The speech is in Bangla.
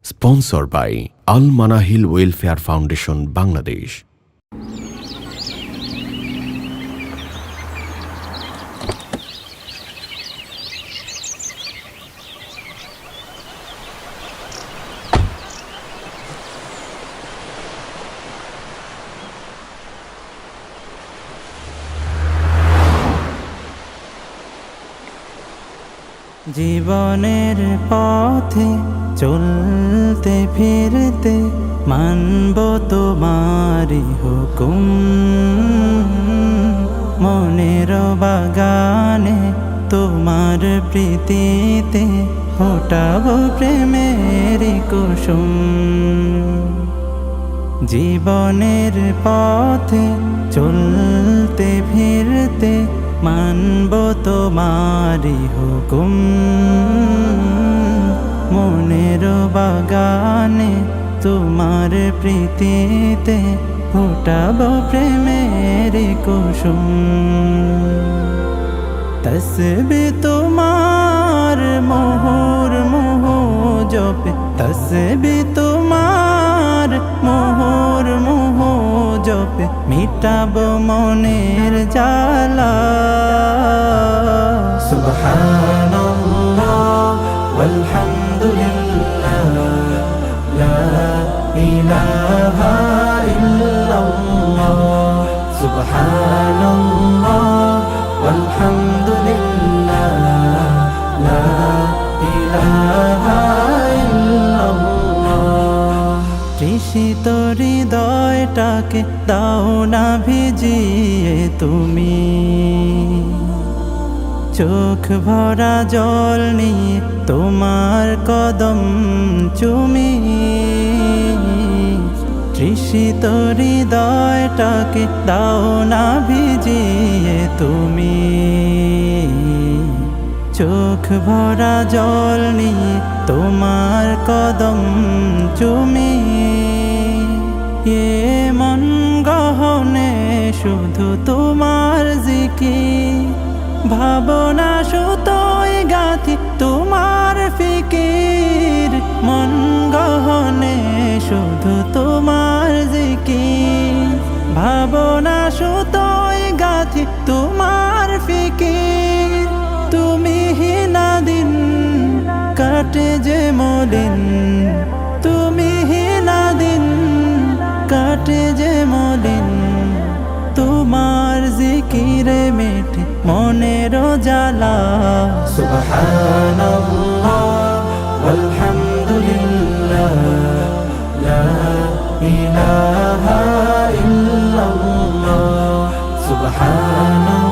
Sponsored by Al Manahil Welfare Foundation, Bangladesh. জীবনের পথে চলতে ফিরতে মানব তোমারি হুকুম, মনের বাগানে তোমার প্রীতিতে ফোটাবো প্রেমের কুসুম। জীবনের পথে চলতে ফিরতে মানব তোমারি হুকুম, মনের বাগানে তোমার প্রীতিতে ফোটাবো প্রেমের কুসুম। তসবিহ তোমার মোহর মোহ জপে, তসবিহ তোমার মোহর মোহ জপে মিটাবো মনের জ্বালা। সুবহানাল্লাহ ওয়ালহামদুলিল্লাহ, লা ইলাহা ইল্লাল্লাহ। সুবহানাল্লাহ ওয়ালহামদুলিল্লাহ, লা ইলাহা ইল্লাল্লাহ। তৃষিত হৃদয়টাকে দাও না ভিজিয়ে তুমি, চোখ ভরা জল নিয়ে তোমার কদম চুমি। তৃষিত হৃদয়টাকে দাও না ভিজিয়ে তুমি, চোখ ভরা জল নিয়ে তোমার কদম চুমি। এ মন গহনে শুধু তোমার জিকির, ভাবনা সুতোয় গাথি তোমার ফিকির। মন গহনে শুধু তোমার জিকির, ভাবনা সুতোয় গাথি তোমার ফিকির। তুমি হিনা দিন কাটে যে মলিন, তুমি হিনা দিন কাটে যে মলিন। তোমার জিকিরে মেটে মনের জ্বালা। সুবহানাল্লাহ ওয়ালহামদুলিল্লাহ, লা ইলাহা ইল্লাল্লাহ। সুবহানাল্লাহ